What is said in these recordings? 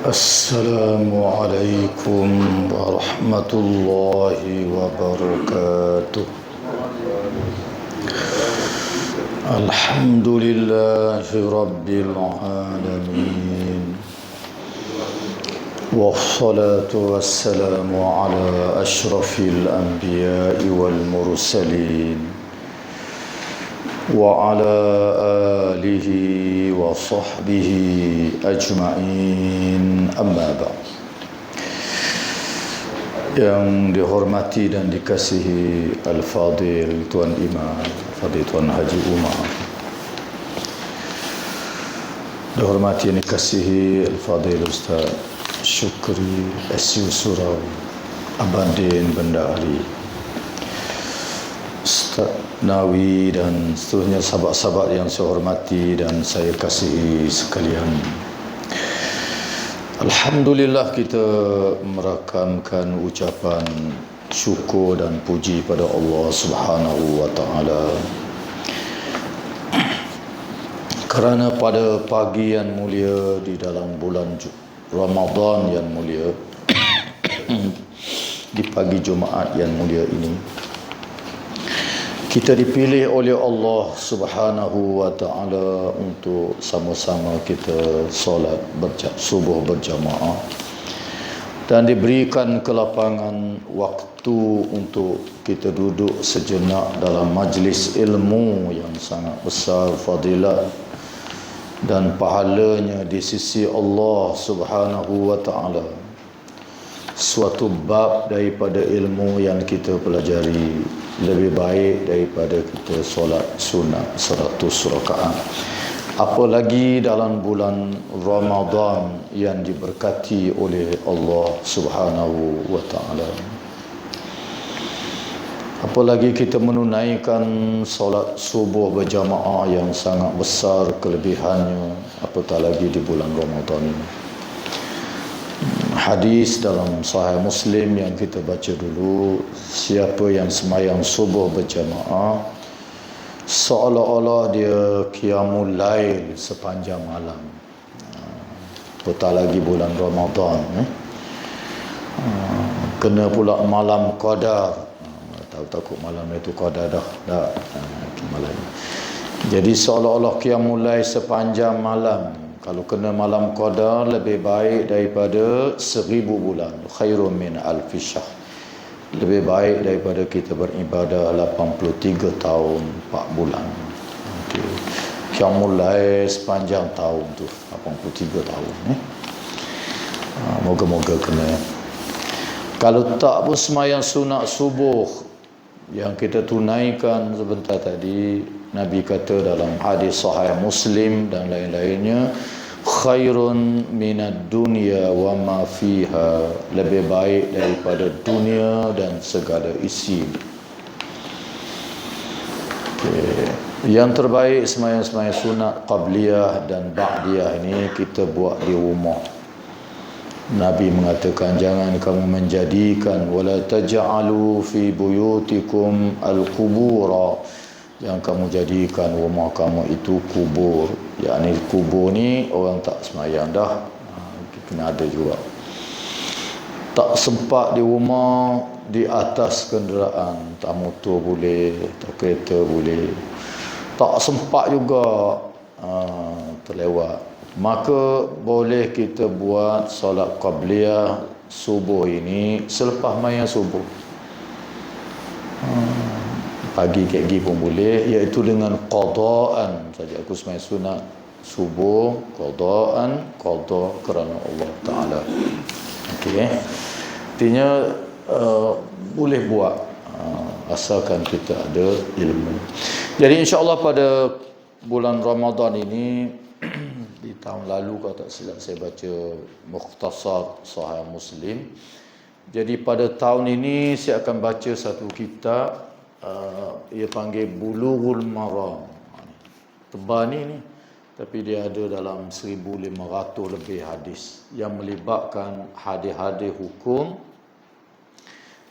Assalamualaikum warahmatullahi wabarakatuh. Alhamdulillahi rabbil alamin. Wassalatu wassalamu ala ashrafil anbiya'i wal mursalin wa ala alihi wa sahbihi ajma'in, amma ba'd. Yang dihormati dan dikasihi Al-Fadil Tuan Imam Fadil Tuan Haji Umar, dihormati dan dikasihi Al-Fadil Ustaz Syukri SU Surau Abadin Benda Ahli, Ustaz Nawi dan seterusnya, sahabat-sahabat yang saya hormati dan saya kasihi sekalian. Alhamdulillah, kita merakamkan ucapan syukur dan puji pada Allah Subhanahu wa taala kerana pada pagi yang mulia di dalam bulan Ramadan yang mulia, di pagi Jumaat yang mulia ini, kita dipilih oleh Allah Subhanahu wa taala untuk sama-sama kita solat subuh berjamaah dan diberikan kelapangan waktu untuk kita duduk sejenak dalam majlis ilmu yang sangat besar fadilat dan pahalanya di sisi Allah Subhanahu wa taala. Suatu bab daripada ilmu yang kita pelajari lebih baik daripada kita solat sunat 100 rakaat, apalagi dalam bulan Ramadan yang diberkati oleh Allah Subhanahu wa taala. Apalagi kita menunaikan solat subuh berjamaah yang sangat besar kelebihannya, apatah lagi di bulan Ramadan ini. Hadis dalam Sahih Muslim yang kita baca dulu, siapa yang sembahyang subuh berjamaah seolah-olah dia qiyamul lail sepanjang malam. Apatah lagi bulan Ramadan, kena pula malam qadar. Tahu takut malam itu qadar dah malam. Jadi seolah-olah qiyamul lail sepanjang malam. Kalau kena malam qadar lebih baik daripada 1000 bulan, khairun min alfi syahr. Lebih baik daripada kita beribadah 83 tahun 4 bulan. Okey. Qiyamul lail sepanjang tahun tu 83 tahun moga-moga kena. Kalau tak pun sembahyang sunat subuh yang kita tunaikan sebentar tadi, Nabi kata dalam hadis Sahih Muslim dan lain-lainnya, khairun minad dunya wa ma fiha, lebih baik daripada dunia dan segala isi. Yang terbaik sembahyang-sembahyang sunat qabliyah dan ba'diyah ini kita buat di rumah. Nabi mengatakan, jangan kamu menjadikan wala taj'alu fi buyutikum al-qubura, yang kamu jadikan rumah kamu itu kubur. Yakni kubur ni orang tak sembahyang dah, kena ada juga. Tak sempat di rumah, di atas kenderaan, tak motor boleh, tak kereta boleh. Tak sempat juga terlewat, maka boleh kita buat solat qabliyah subuh ini selepas sembahyang subuh. Pagi kek pun boleh, iaitu dengan qadaan saja. Aku sembahyang sunat subuh qadaan, qada kerana Allah Taala. Okey, artinya boleh buat asalkan kita ada ilmu. Jadi insya-Allah pada bulan Ramadan ini, di tahun lalu kalau tak silap saya baca Mukhtasar Sahih Muslim. Jadi pada tahun ini saya akan baca satu kitab, ia panggil Bulughul Maram. Tebal ni, tapi dia ada dalam 1500 lebih hadis yang melibatkan hadis-hadis hukum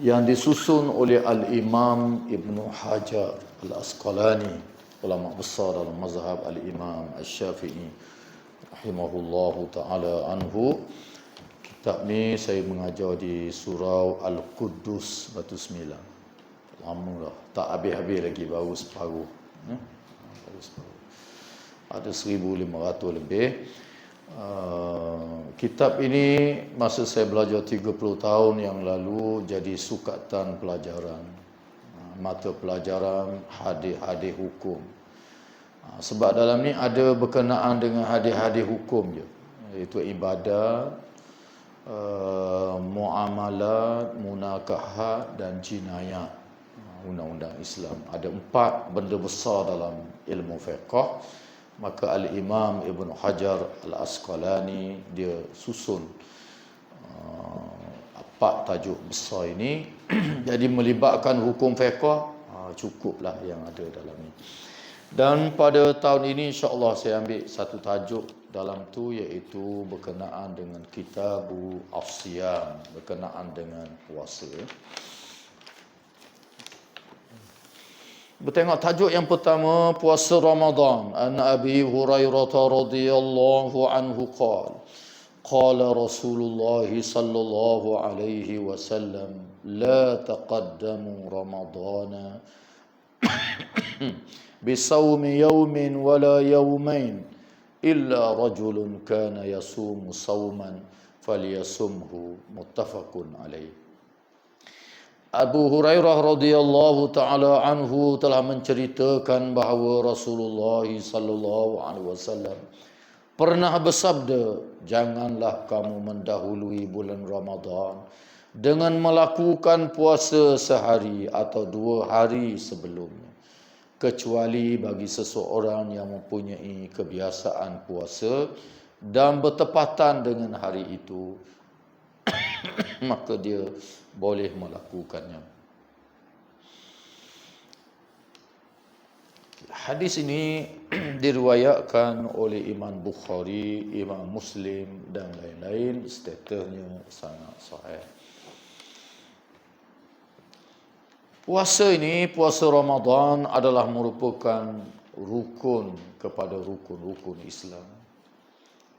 yang disusun oleh Al-Imam Ibnu Hajar Al-Asqalani, ulama besar dalam mazhab Al-Imam Asy-Syafi'i rahimahullahu taala anhu. Kitab ni saya mengajar di surau Al-Quddus Batu Sembilan. Lama dah, tak habis-habis lagi, baru separuh. Baru separuh. Ada 1,500 lebih. Kitab ini masa saya belajar 30 tahun yang lalu jadi sukatan pelajaran, mata pelajaran hadis-hadis hukum. Sebab dalam ni ada berkenaan dengan hadis-hadis hukum je, iaitu ibadat, muamalat, munakahat dan jinayat, undang-undang Islam. Ada 4 benda besar dalam ilmu fiqh. Maka Al-Imam Ibn Hajar Al-Asqalani dia susun 4 tajuk besar ini. Jadi melibatkan hukum fiqh, cukuplah yang ada dalam ni. Dan pada tahun ini insya-Allah saya ambil satu tajuk dalam tu, iaitu berkenaan dengan Kitabu As-Siyam, berkenaan dengan puasa. Bertengok tajuk yang pertama, puasa Ramadan. An Abi Hurairah radhiyallahu anhu qala Rasulullah sallallahu alaihi wasallam la taqaddamu Ramadana bisawmi yawmin wala yawmain illa rajulun kana yasumu sawman falyasumhu, muttafaqun alaih. Abu Hurairah radhiyallahu taala anhu telah menceritakan bahawa Rasulullah sallallahu alaihi wasallam pernah bersabda, janganlah kamu mendahului bulan Ramadan dengan melakukan puasa sehari atau 2 hari sebelumnya, kecuali bagi seseorang yang mempunyai kebiasaan puasa dan bertepatan dengan hari itu, maka dia boleh melakukannya. Hadis ini diriwayatkan oleh Imam Bukhari, Imam Muslim dan lain-lain. Statusnya sangat sahih. Puasa ini, puasa Ramadan adalah merupakan rukun kepada rukun-rukun Islam.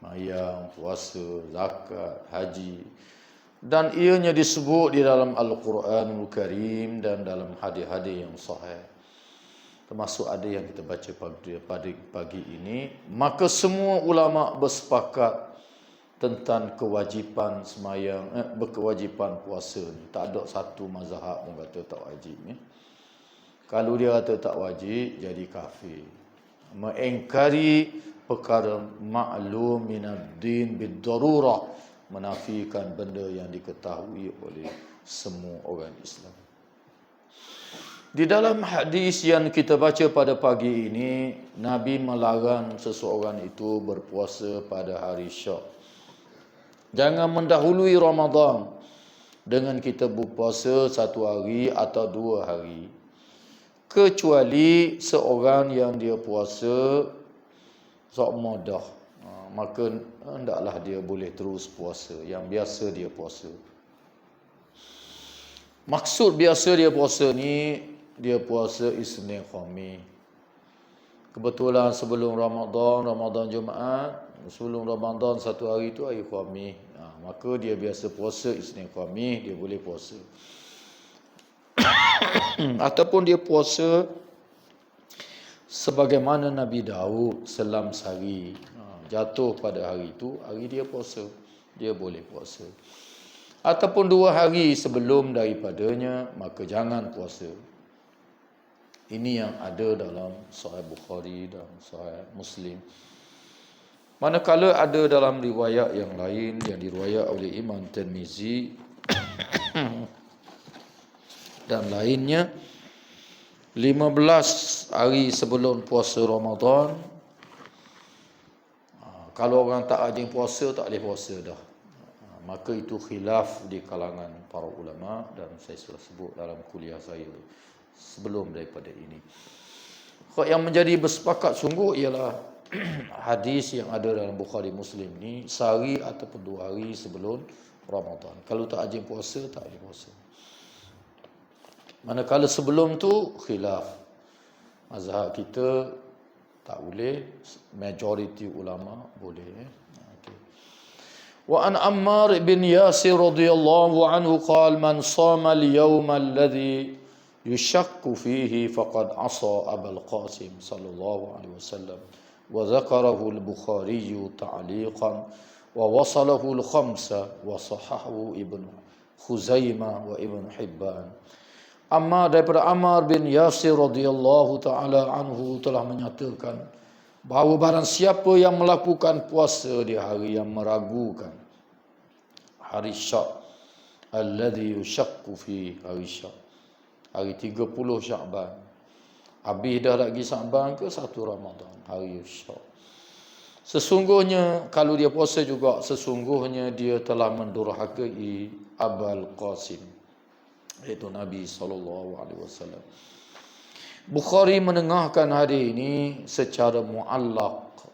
Mayang, puasa, zakat, haji. Dan ianya disebut di dalam Al-Quranul Karim dan dalam hadis-hadis yang sahih. Termasuk ada yang kita baca pada pagi ini. Maka semua ulama bersepakat tentang kewajipan semayang, berkewajipan puasa ni. Tak ada satu mazhab pun kata tak wajib ni. Kalau dia kata tak wajib, jadi kafir. Mengingkari perkara ma'lum minad din bid-darurah, menafikan benda yang diketahui oleh semua orang Islam. Di dalam hadis yang kita baca pada pagi ini, Nabi melarang seseorang itu berpuasa pada hari Syak. Jangan mendahului Ramadan dengan kita berpuasa 1 hari atau 2 hari, kecuali seorang yang dia puasa Ramadan, maka hendaklah dia boleh terus puasa yang biasa dia puasa. Maksud biasa dia puasa ni, dia puasa Isnin Khamis. Kebetulan sebelum Ramadan Jumaat, sebelum Ramadan 1 hari tu hari Khamis, maka dia biasa puasa Isnin Khamis, dia boleh puasa. Ataupun dia puasa sebagaimana Nabi Daud selam sehari, jatuh pada hari itu, hari dia puasa, dia boleh puasa. Ataupun 2 hari sebelum daripadanya, maka jangan puasa. Ini yang ada dalam Sahih Bukhari dan Sahih Muslim. Manakala ada dalam riwayat yang lain yang diriwayat oleh Imam Tirmizi dan lainnya, 15 hari sebelum puasa Ramadan, kalau orang tak rajin puasa, tak boleh puasa dah. Maka itu khilaf di kalangan para ulama, dan saya sudah sebut dalam kuliah saya sebelum daripada ini. Yang menjadi bersepakat sungguh ialah hadis yang ada dalam Bukhari Muslim ni, sehari ataupun 2 hari sebelum Ramadan. Kalau tak rajin puasa, tak boleh puasa. Manakala sebelum tu khilaf. Mazhab kita Tak boleh, majoriti ulama boleh. Okey. Wa an Ammar bin Yasir radhiyallahu anhu qala man sama al-yawma alladhi yushakku fihi faqad asa Abul Qasim sallallahu alaihi wasallam. Wa dzakarahu al-Bukhari ta'liqan wa wasalahu al-khamsa wa sahahahu Ibn Khuzaimah wa Ibn Hibban. Daripada Ammar bin Yasir radhiyallahu taala anhu telah menyatakan bahawa barang siapa yang melakukan puasa di hari yang meragukan, hari Syak, alladhi yushakku fi, hari Syak, hari 30 Syakban, habis dah lagi Syakban ke 1 Ramadan, hari Syak. Sesungguhnya kalau dia puasa juga, sesungguhnya dia telah mendurhakai Abul Qasim, iaitu Nabi SAW. Bukhari menengahkan hadis ini secara muallaq.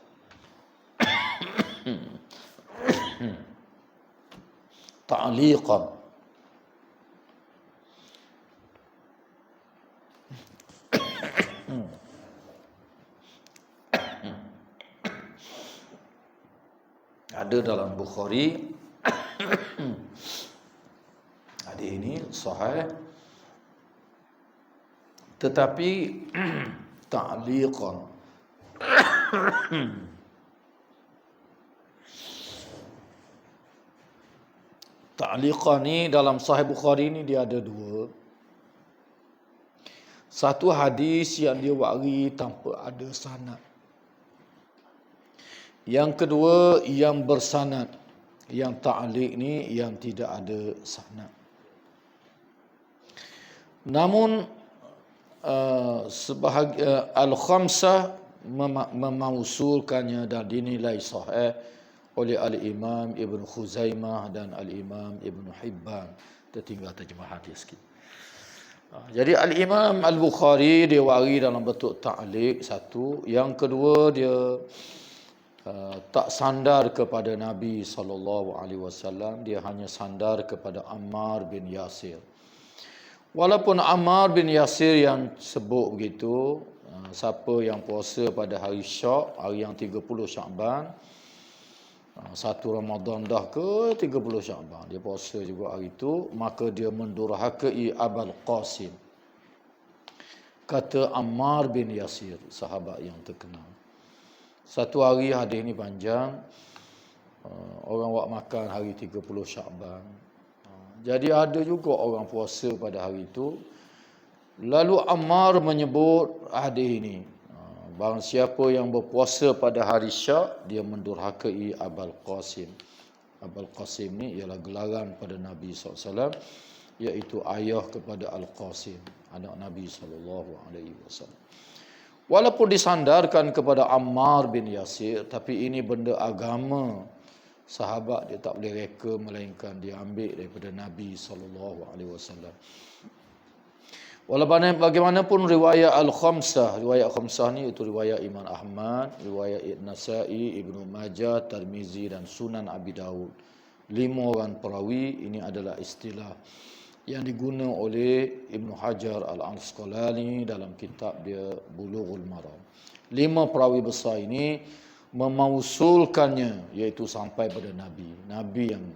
Ta'liqan. Ada dalam Bukhari hadis ini sahih, tetapi ta'liqan. Ta'liqan ni dalam Sahih Bukhari ni dia ada dua. Satu hadis yang dia wari tanpa ada sanad. Yang kedua yang bersanad. Yang ta'liq ni yang tidak ada sanad. Namun Al-Khamsah memausulkannya dan dinilai sahih oleh Al-Imam Ibn Khuzaimah dan Al-Imam Ibn Hibban. Tertinggal terjemahan dia sikit. Jadi Al-Imam Al-Bukhari dia wari dalam bentuk ta'liq satu. Yang kedua dia tak sandar kepada Nabi SAW. Dia hanya sandar kepada Ammar bin Yasir. Walaupun Ammar bin Yasir yang sebut begitu, siapa yang puasa pada hari Syak, hari yang 30 Syakban, 1 Ramadan dah ke 30 Syakban, dia puasa juga hari itu, maka dia mendurhakai Abul Qasim. Kata Ammar bin Yasir, sahabat yang terkenal. Satu hari hadis ni panjang, orang buat makan hari 30 Syakban. Jadi ada juga orang puasa pada hari itu. Lalu Ammar menyebut hadis ini. Barang siapa yang berpuasa pada hari Syak, dia mendurhakai Abul Qasim. Abul Qasim ni ialah gelaran pada Nabi SAW, iaitu ayah kepada Al-Qasim, anak Nabi SAW. Walaupun disandarkan kepada Ammar bin Yasir, tapi ini benda agama. Sahabat dia tak boleh reka melainkan dia ambil daripada Nabi SAW. Walaupun bagaimanapun riwayat Al-Khamsah, riwayat Khamsah ni itu riwayat Imam Ahmad, riwayat Nasai, Ibnu Majah, Tirmizi dan Sunan Abi Dawud. 5 orang perawi, ini adalah istilah yang digunakan oleh Ibnu Hajar Al-Asqalani dalam kitab dia Bulughul Maram. 5 perawi besar ini memausulkannya, iaitu sampai pada Nabi. Nabi yang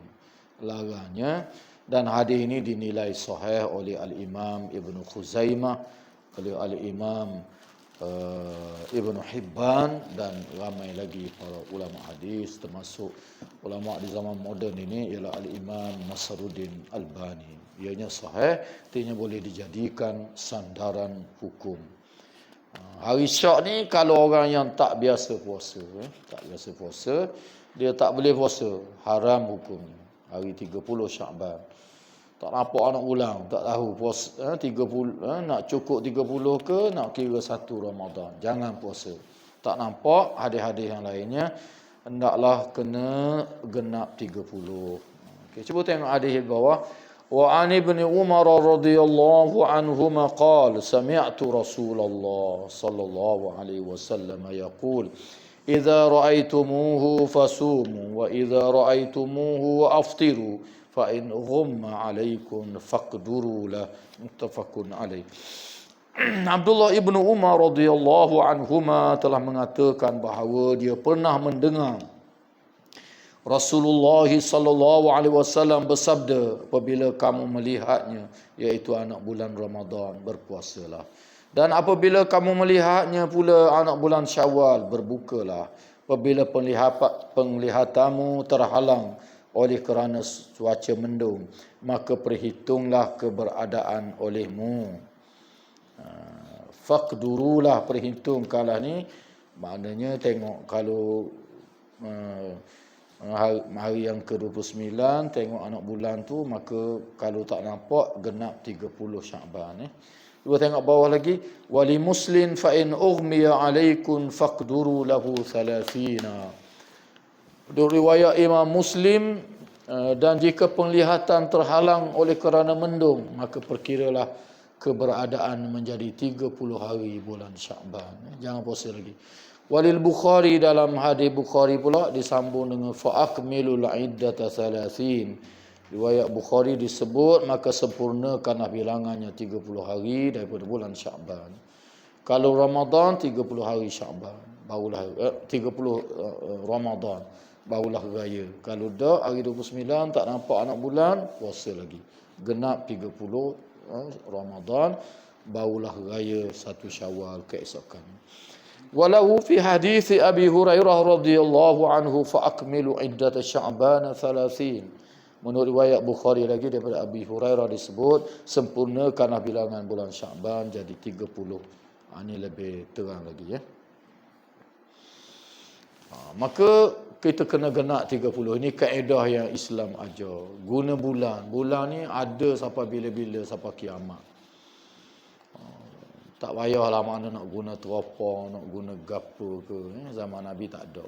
larangnya, dan hadis ini dinilai sahih oleh Al-Imam Ibn Khuzaimah, oleh Al-Imam Ibn Hibban dan ramai lagi para ulama hadis, termasuk ulama di zaman moden ini ialah Al-Imam Nasruddin Albani. Ianya sahih, artinya boleh dijadikan sandaran hukum. Hari Syak ni kalau orang yang tak biasa puasa, dia tak boleh puasa, haram hukumnya. Hari 30 Syakban. Tak nampak anak ulang, tak tahu puasa 30 nak cukup 30 ke nak kira 1 Ramadan. Jangan puasa. Tak nampak hadis-hadis yang lainnya, hendaklah kena genap 30. Okey, cuba tengok hadis di bawah. Wa an ibn Umar radhiyallahu anhuma qala sami'tu Rasulullah sallallahu alaihi wasallam yaqul idza ra'aytumuhu fasumu wa idza ra'aytumuhu aftiru fa in ghumma 'alaykum faqduru la muttafaqun alaih. Abdullah ibnu Umar radhiyallahu anhuma telah mengatakan bahawa dia pernah mendengar Rasulullah sallallahu alaihi wasallam bersabda, apabila kamu melihatnya, iaitu anak bulan Ramadan, berpuasalah. Dan apabila kamu melihatnya pula anak bulan Syawal, berbukalah. Apabila penglihatanmu terhalang oleh kerana cuaca mendung, maka perhitunglah keberadaan olehmu. Faqdurulah, perhitungkanlah ni, maknanya tengok kalau hari yang ke-29 tengok anak bulan tu, maka kalau tak nampak genap 30 Syaban. Dua tengok bawah lagi, wali muslim fa in ughmiya alaikum faqduru lahu 30. Riwayat Imam Muslim, dan jika penglihatan terhalang oleh kerana mendung, maka perkiralah keberadaan menjadi 30 hari bulan Syaban. Jangan puasa lagi. Walil Bukhari, dalam hadis Bukhari pula disambung dengan fa'akmilul iddata 30. Riwayat Bukhari disebut, maka sempurnakanlah bilangannya 30 hari daripada bulan Syaban. Kalau Ramadan 30 hari Syaban, barulah 30 Ramadan, barulah raya. Kalau dah hari 29 tak nampak anak bulan, puasa lagi. Genap 30 Ramadan, barulah raya 1 Syawal keesokan. Walau fi hadis Abi Hurairah radhiyallahu anhu fa akmilu iddat Sya'ban 30. Menurut riwayat Bukhari lagi daripada Abi Hurairah disebut, sempurnakanlah bilangan bulan Sya'ban jadi 30. Ini lebih terang lagi ya. Maka kita kena genap 30. Ini kaedah yang Islam ajar. Guna bulan. Bulan ni ada sampai bila-bila, sampai kiamat. Tak payahlah mana nak guna teropong, nak guna gapo ke. Zaman Nabi tak ada.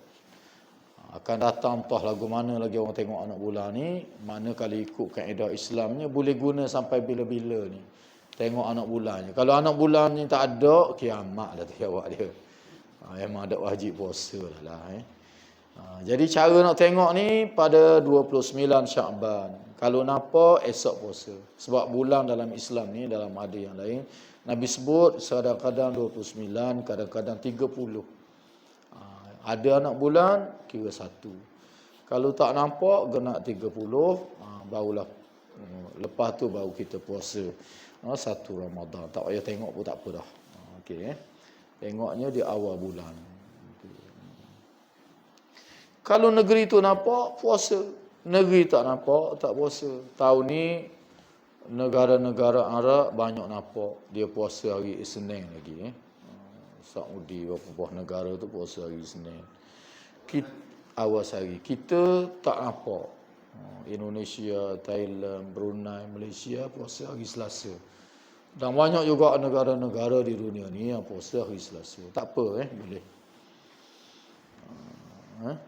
Akan datang entah lagu mana lagi orang tengok anak bulan ni, mana kalau ikut kaedah Islamnya boleh guna sampai bila-bila ni. Tengok anak bulannya. Kalau anak bulan ni tak ada, kiamat dah jawab dia. Memang ada wajib puasa lah. Jadi cara nak tengok ni pada 29 Syaban. Kalau nampak, esok puasa. Sebab bulan dalam Islam ni, dalam hadis yang lain, Nabi sebut kadang-kadang 29, kadang-kadang 30. Ada anak bulan, kira 1. Kalau tak nampak, genap 30, barulah. Lepas tu baru kita puasa 1 Ramadan. Tak payah tengok pun tak apa dah. Okey. Tengoknya di awal bulan. Kalau negeri tu nampak, puasa. Negeri tak nampak, tak puasa. Tahun ni, negara-negara Arab banyak nampak dia puasa hari Isnin lagi. Saudi, beberapa buah negara tu puasa hari Isnin. Awas hari. Kita tak nampak. Indonesia, Thailand, Brunei, Malaysia puasa hari Selasa. Dan banyak juga negara-negara di dunia ni yang puasa hari Selasa. Tak apa, boleh.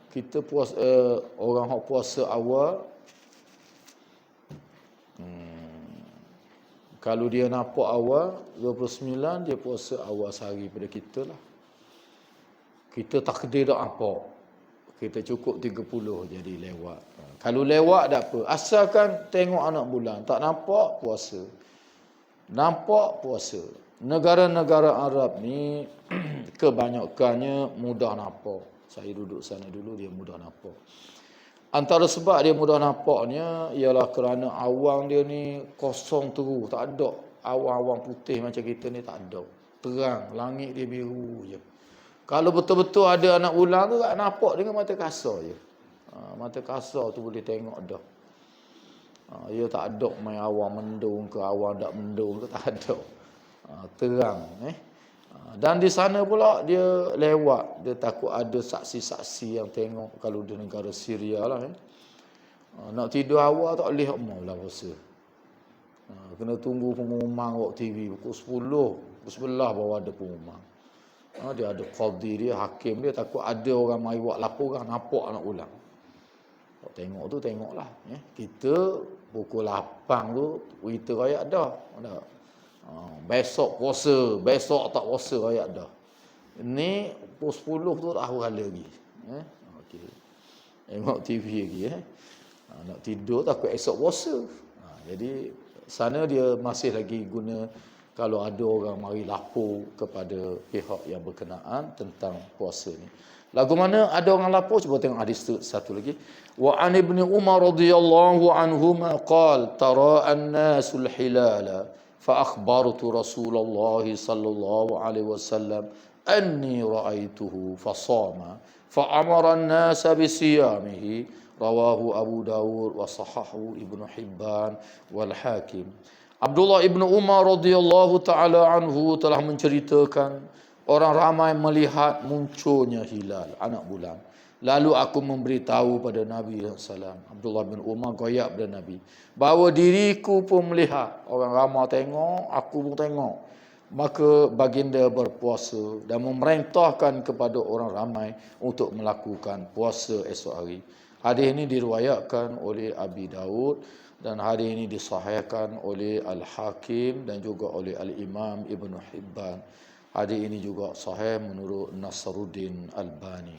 Kita puasa, orang yang puasa awal, kalau dia nampak awal 29, dia puasa awal sehari pada kita lah. Kita takdir tak nampak, kita cukup 30 jadi lewat. Kalau lewat tak apa, asalkan tengok anak bulan, tak nampak puasa, nampak puasa. Negara-negara Arab ni kebanyakannya mudah nampak. Saya duduk sana dulu, dia mudah nampak. Antara sebab dia mudah nampaknya ialah kerana awang dia ni kosong terus, tak ada awang-awang putih macam kita ni, tak ada. Terang, langit dia biru je. Kalau betul-betul ada anak bulan tu, tak nampak dengan mata kasar je. Mata kasar tu boleh tengok dah. Dia tak ada main awang mendung ke, awang tak mendung ke, tak ada. Terang. Dan di sana pula dia lewat, dia takut ada saksi-saksi yang tengok. Kalau di negara Syria lah, nak tidur awal tak boleh maulah puasa. Kena tunggu pengumuman waktu TV pukul 10, pukul 11 baru ada pengumuman. Dia ada qadhi dia, hakim dia, takut ada orang mai buat laporan nampak anak bulan. Tengok tu tengoklah. Kita pukul 8 tu berita rakyat dah. Besok puasa, besok tak puasa rakyat dah. Ini pukul 10 tu tak hal lagi. Okey. Tengok TV lagi. Nak tidur takut esok puasa. Jadi sana dia masih lagi guna kalau ada orang mari lapor kepada pihak yang berkenaan tentang puasa ni. Lagu mana ada orang lapor, cuba tengok hadis satu lagi. Wa an ibni Umar radhiyallahu anhuma qala tara an-nasul hilala fa akhbartu Rasulullah sallallahu alaihi wasallam anni ra'aituhu fa sama fa amara an-nasa bi siyamihi rawahu Abu Dawud wa sahahu Ibnu Hibban wal Hakim. Abdullah ibnu Umar radhiyallahu taala anhu telah menceritakan orang ramai melihat munculnya hilal anak bulan. Lalu aku memberitahu pada Nabi SAW. Abdullah bin Umar goyak pada Nabi, bahawa diriku pun melihat. Orang ramai tengok, aku pun tengok. Maka baginda berpuasa dan memerintahkan kepada orang ramai untuk melakukan puasa esok hari. Hadis ini diriwayatkan oleh Abi Daud dan hadis ini disahihkan oleh Al-Hakim dan juga oleh Al-Imam Ibnu Hibban. Hadis ini juga sahih menurut Nasruddin Albani.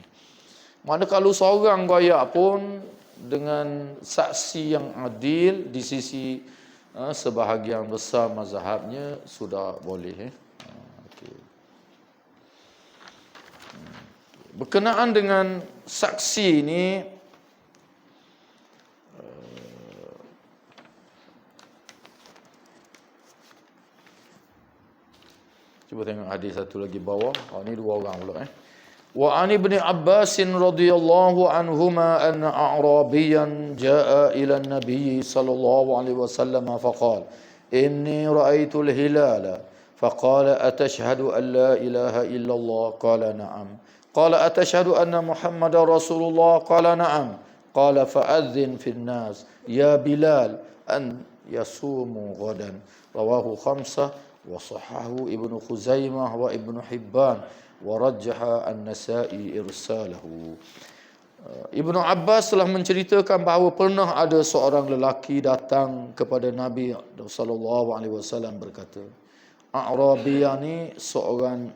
Mana kalau seorang goyak pun dengan saksi yang adil di sisi sebahagian besar mazhabnya sudah boleh. Okay. Berkenaan dengan saksi ini, cuba tengok hadis satu lagi bawah. Ini dua orang pula. Wa an ibni Abbas radhiyallahu anhuma anna a'rabiyan jaa ila an-nabiy sallallahu alaihi wasallam faqala inni ra'aytu al-hilala faqala atashhadu an la ilaha illa Allah qala na'am qala atashhadu anna Muhammadar Rasulullah qala na'am qala fa'adhin fi an-nas ya Bilal an yasumu ghadan rawahu khamsah wa sahahu Ibnu Khuzaimah wa Ibnu Hibban wa rajjaha an-Nasa'i irsalahu. Ibnu Abbas telah menceritakan bahawa pernah ada seorang lelaki datang kepada Nabi sallallahu alaihi wasallam berkata, A'rabiyan ni seorang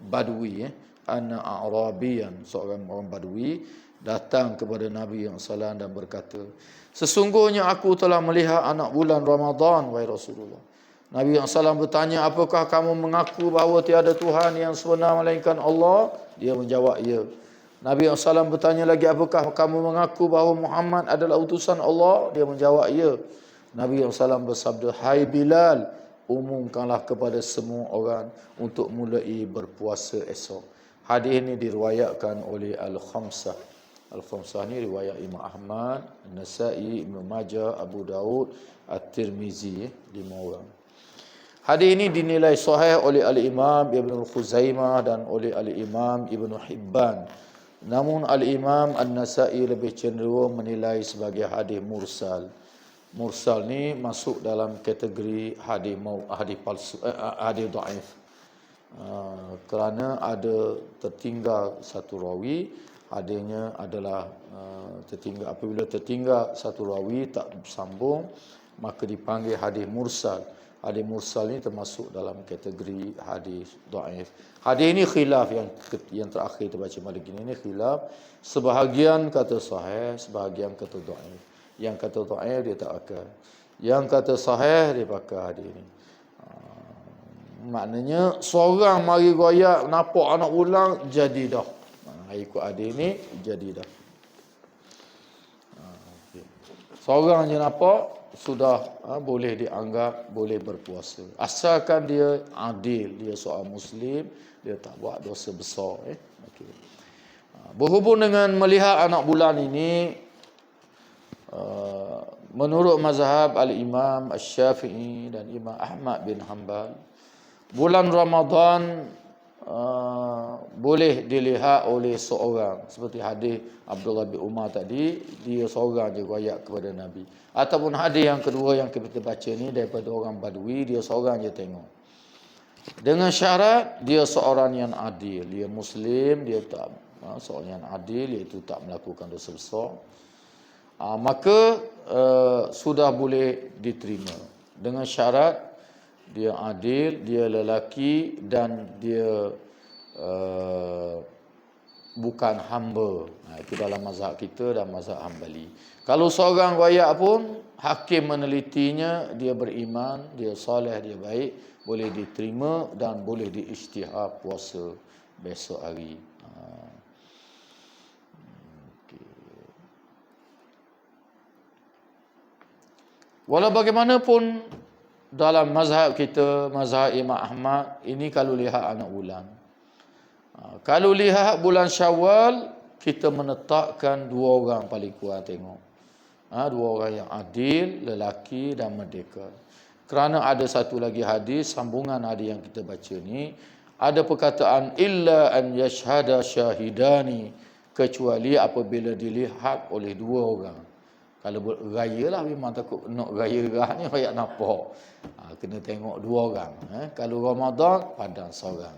badui, ana A'rabiyan, seorang orang badui datang kepada Nabi SAW dan berkata, sesungguhnya aku telah melihat anak bulan Ramadan wahai Rasulullah. Nabi SAW bertanya, apakah kamu mengaku bahawa tiada Tuhan yang sebenar melainkan Allah? Dia menjawab, ya. Nabi SAW bertanya lagi, apakah kamu mengaku bahawa Muhammad adalah utusan Allah? Dia menjawab, ya. Nabi SAW bersabda, hai Bilal, umumkanlah kepada semua orang untuk mulai berpuasa esok. Hadis ini diriwayatkan oleh Al-Khamsah. Al-Khamsah ni riwayat Imam Ahmad, Nasa'i, Ibn Majah, Abu Daud, At-Tirmizi, 5 orang. Hadis ini dinilai sahih oleh Al-Imam Ibnu Khuzaimah dan oleh Al-Imam Ibnu Hibban. Namun Al-Imam An-Nasa'i lebih cenderung menilai sebagai hadis mursal. Mursal ni masuk dalam kategori hadis palsu, hadis dhaif. Kerana ada tertinggal satu rawi, hadisnya adalah tertinggal. Apabila tertinggal satu rawi tak sambung, maka dipanggil hadis mursal. Hadis mursal ni termasuk dalam kategori hadis dhaif. Hadis ini khilaf yang terakhir terbaca malam ini khilaf. Sebahagian kata sahih, sebahagian kata dhaif. Yang kata dhaif dia tak pakai. Yang kata sahih dia pakai hadis ini. Maknanya seorang mari goyak nampak anak ulang jadi dah. Ikut hadis ini jadi dah. Seorang je nampak sudah boleh dianggap boleh berpuasa, asalkan dia adil, dia seorang Muslim, dia tak buat dosa besar. Okay. Berhubung dengan melihat anak bulan ini, menurut mazhab Al-Imam Asy-Syafi'i dan Imam Ahmad bin Hanbal, bulan Ramadan boleh dilihat oleh seorang, seperti hadis Abdullah bin Umar tadi, dia seorang je goyak kepada Nabi. Ataupun hadis yang kedua yang kita baca ni daripada orang Badui, dia seorang je tengok. Dengan syarat dia seorang yang adil, dia Muslim, dia tak seorang yang adil, iaitu tak melakukan dosa besar. Maka sudah boleh diterima. Dengan syarat dia adil, dia lelaki dan dia bukan hamba. Itu dalam mazhab kita dan mazhab Hambali. Kalau seorang goyak pun hakim menelitinya, dia beriman, dia soleh, dia baik, boleh diterima dan boleh diisytihar puasa besok hari. Walau bagaimanapun dalam mazhab kita, mazhab Imam Ahmad, ini kalau lihat anak bulan. Kalau lihat bulan Syawal, kita menetapkan 2 orang paling kurang tengok. 2 orang yang adil, lelaki dan merdeka. Kerana ada satu lagi hadis, sambungan hadis yang kita baca ni, ada perkataan illa an yashhada syahidani, kecuali apabila dilihat oleh 2 orang. Kalau raya lah memang takut nak raya gerah ni banyak nampak. Kena tengok 2 orang. Kalau Ramadan padang seorang.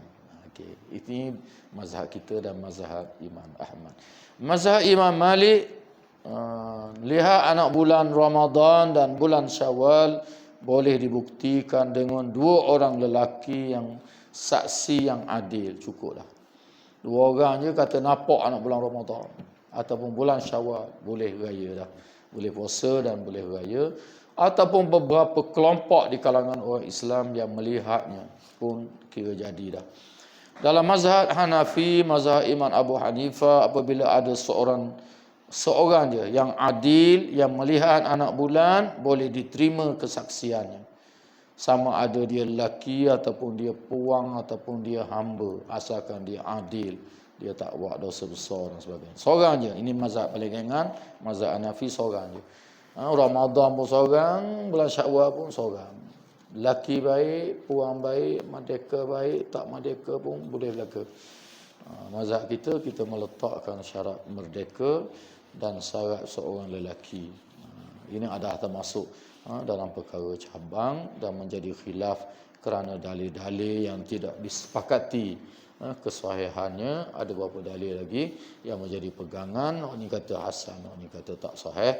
Okey, ini mazhab kita dan mazhab Imam Ahmad. Mazhab Imam Malik, lihat anak bulan Ramadan dan bulan Syawal boleh dibuktikan dengan 2 orang lelaki yang saksi yang adil, cukuplah. 2 orang je kata nampak anak bulan Ramadan ataupun bulan Syawal, boleh raya dah. Boleh puasa dan boleh raya, ataupun beberapa kelompok di kalangan orang Islam yang melihatnya pun kira jadi dah. Dalam mazhab Hanafi, mazhab Imam Abu Hanifah, apabila ada seorang je yang adil yang melihat anak bulan, boleh diterima kesaksiannya. Sama ada dia lelaki ataupun dia puang ataupun dia hamba, asalkan dia adil, dia tak buat dosa besar dan sebagainya. Seorang je. Ini mazhab paling ringan, mazhab Hanafi, seorang je. Ramadan pun seorang, bulan Syawal pun seorang. Lelaki baik, puang baik, merdeka baik, tak merdeka pun boleh berlaku. Mazhab kita meletakkan syarat merdeka dan syarat seorang lelaki. Ini adalah termasuk dalam perkara cabang dan menjadi khilaf kerana dalil-dalil yang tidak disepakati kesahihannya. Ada beberapa dalil lagi yang menjadi pegangan. Ini kata hasan, ini kata tak sahih.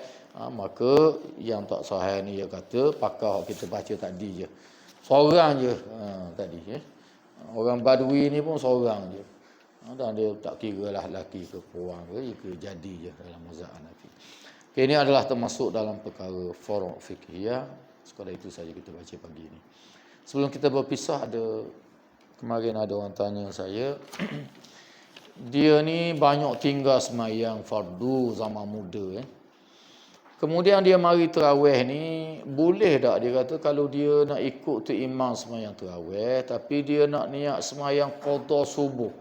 Maka yang tak sahih ni dia kata pakar kita baca tadi je, seorang je tadi ya. Orang Badui ni pun seorang je, dan dia tak kira lah lelaki ke perempuan ke jadi je dalam mazhab Hanafi. Okay, ini adalah termasuk dalam perkara furu' fiqhiyah. Sekadar itu saja kita baca pagi ni. Sebelum kita berpisah, kemarin ada orang tanya saya, dia ni banyak tinggal semayang fardu zaman muda. Kemudian dia mari terawih ni, boleh tak dia kata kalau dia nak ikut tu imam semayang terawih, tapi dia nak niat semayang qada subuh.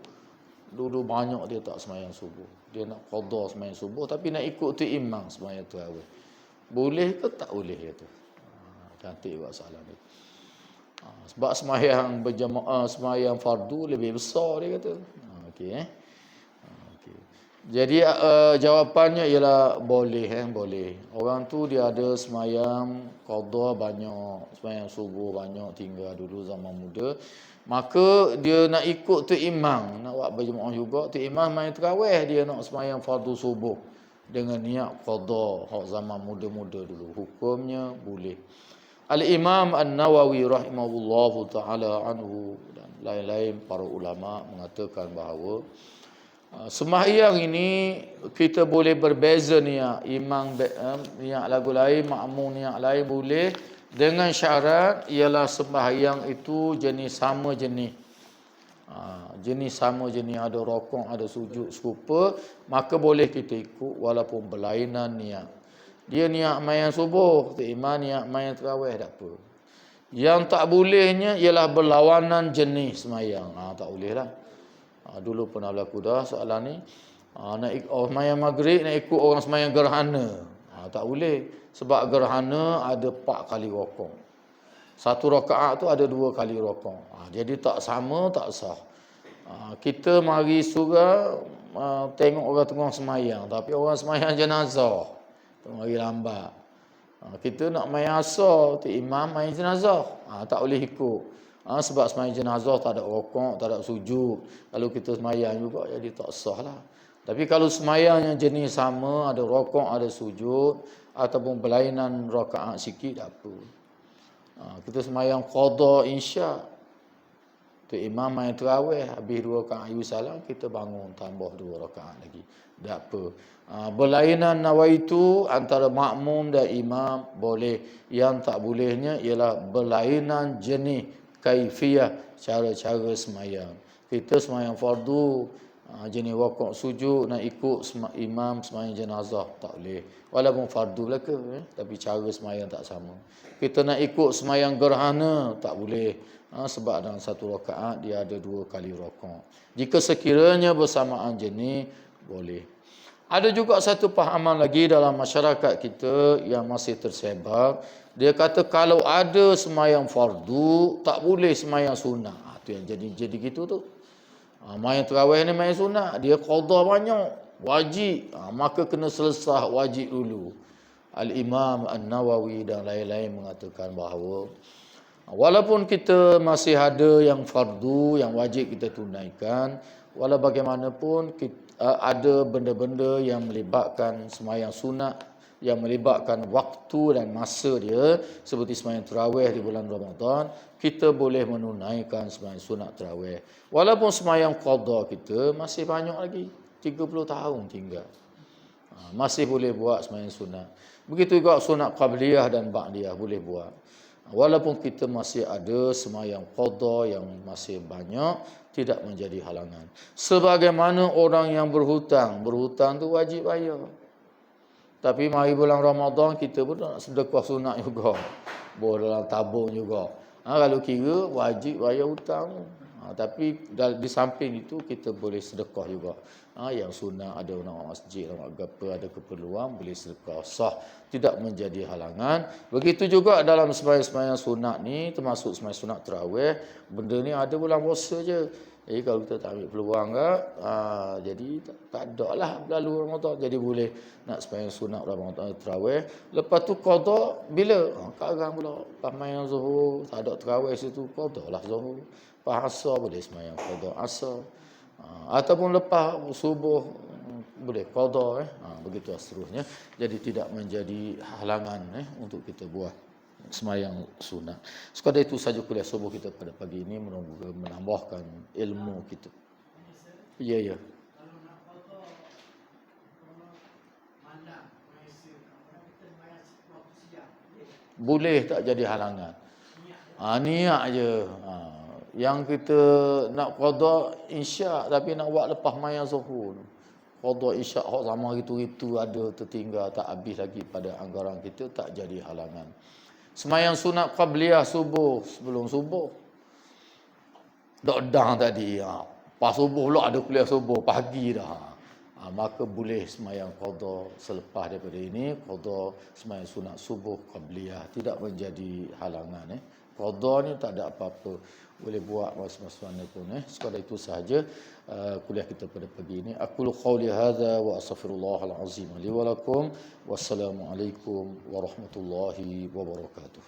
Dulu banyak dia tak semayang subuh. Dia nak qada semayang subuh, tapi nak ikut tu imam semayang terawih. Boleh ke tak boleh kata? Cantik buat soalan ni. Sebab semayang berjamaah, semayang fardu lebih besar dia kata. Okey. Jadi jawapannya ialah boleh boleh. Orang tu dia ada semayang qada banyak, semayang subuh banyak tinggal dulu zaman muda. Maka dia nak ikut tu imam, nak buat berjamaah juga. Tu imam main tarawih, dia nak semayang fardu subuh dengan niat qada hak zaman muda-muda dulu. Hukumnya boleh. Al-Imam An-Nawawi rahimahullahu ta'ala anhu dan lain-lain para ulama mengatakan bahawa sembahyang ini kita boleh berbeza niat. Imam niat lagu lain, makmum niat lain boleh, dengan syarat ialah sembahyang itu jenis sama jenis. Jenis sama jenis, ada rokok, ada sujud serupa, maka boleh kita ikut walaupun berlainan niat. Dia niat main subuh, imam niat main tarawih, tak apa. Yang tak bolehnya ialah berlawanan jenis sembahyang. Tak boleh lah. Dulu pernah berlaku dah soalan ni. Nak sembahyang maghrib nak ikut orang sembahyang gerhana. Tak boleh. Sebab gerhana ada 4 kali rokok. 1 rakaat tu ada 2 kali rokok. Jadi tak sama, tak sah. Kita mari surah tengok orang tengah sembahyang, tapi orang sembahyang jenazah. Mari lambat. Kita nak main asar, tu imam main jenazah. Tak boleh ikut. Sebab sembahyang jenazah tak ada rokok, tak ada sujud. Kalau kita sembahyang juga jadi tak sah lah. Tapi kalau sembahyang yang jenis sama, ada rokok, ada sujud, ataupun berlainan rakaat sikit, tak apa. Kita sembahyang qada insya, tu imam main tarawih, habis 2 rakaat ayu salam, kita bangun tambah 2 rakaat lagi. Tak apa. Berlainan nawaitu antara makmum dan imam boleh. Yang tak bolehnya ialah berlainan jenis kaifiyah, cara-cara semayang. Kita semayang fardu, jenis wakuk sujud nak ikut imam semayang jenazah tak boleh. Walaupun fardu belaka, tapi cara semayang tak sama. Kita nak ikut semayang gerhana tak boleh. Sebab dalam satu rakaat dia ada 2 kali rakaat. Jika sekiranya bersamaan jenis, boleh. Ada juga satu pahaman lagi dalam masyarakat kita yang masih tersebar. Dia kata kalau ada semayang fardu, tak boleh semayang sunnah. Tu yang jadi gitu tu. Mayang tarawih ni mayang sunnah. Dia qada banyak. Wajib. Maka kena selesai wajib dulu. Al-Imam An-Nawawi dan lain-lain mengatakan bahawa walaupun kita masih ada yang fardu, yang wajib kita tunaikan, walau bagaimanapun ada benda-benda yang melibatkan semayang sunat, yang melibatkan waktu dan masa dia, seperti semayang tarawih di bulan Ramadan, kita boleh menunaikan semayang sunat tarawih. Walaupun semayang qada kita masih banyak lagi, 30 tahun tinggal. Masih boleh buat semayang sunat. Begitu juga sunat qabliyah dan ba'diyah boleh buat. Walaupun kita masih ada semayang qada yang masih banyak, tidak menjadi halangan. Sebagaimana orang yang berhutang tu wajib bayar. Tapi mari bulan Ramadan kita pun nak sedekah sunat juga. Boleh dalam tabung juga. Kalau kira wajib bayar hutang. Tapi di samping itu kita boleh sedekah juga. Yang sunat ada nak masjid, nak apa, ada keperluan boleh sedekah. Sah, tidak menjadi halangan. Begitu juga dalam sembahyang-sembahyang sunat ni, termasuk sembahyang sunat tarawih, benda ni ada bulan puasa je. Jadi kalau kita tak ambil peluang jadi tak ada lah lalu Ramadan. Jadi boleh nak sembahyang sunat Ramadan tarawih. Lepas tu qada bila? Sekarang pula sembahyang zuhur, tak ada tarawih situ, qada lah zuhur. Lepas asar boleh sembahyang qada asar. Ataupun lepas subuh boleh qada begitu seterusnya. Jadi tidak menjadi halangan untuk kita buat sembahyang sunat. Sekadar itu saja kuliah subuh kita pada pagi ini, moga menambahkan ilmu kita. Ya. Boleh, tak jadi halangan. Niat je. Yang kita nak qada isyak tapi nak buat lepas mayang zuhur. Qada isyak hak sama itu ada tertinggal, tak habis lagi pada anggaran kita, tak jadi halangan. Semayang sunat qabliyah subuh, sebelum subuh. Dah tadi. Pas subuh pula ada kuliah subuh, pagi dah. Maka boleh semayang qada selepas daripada ini, qada semayang sunat subuh qabliyah. Tidak menjadi halangan. Qada ni tak ada apa-apa. Boleh buat masa-masa mana pun. Sekadar itu sahaja kuliah kita pada pagi ini. Aqulu qawli hadza wa astaghfirullahal azim li wa lakum. Wassalamualaikum warahmatullahi wabarakatuh.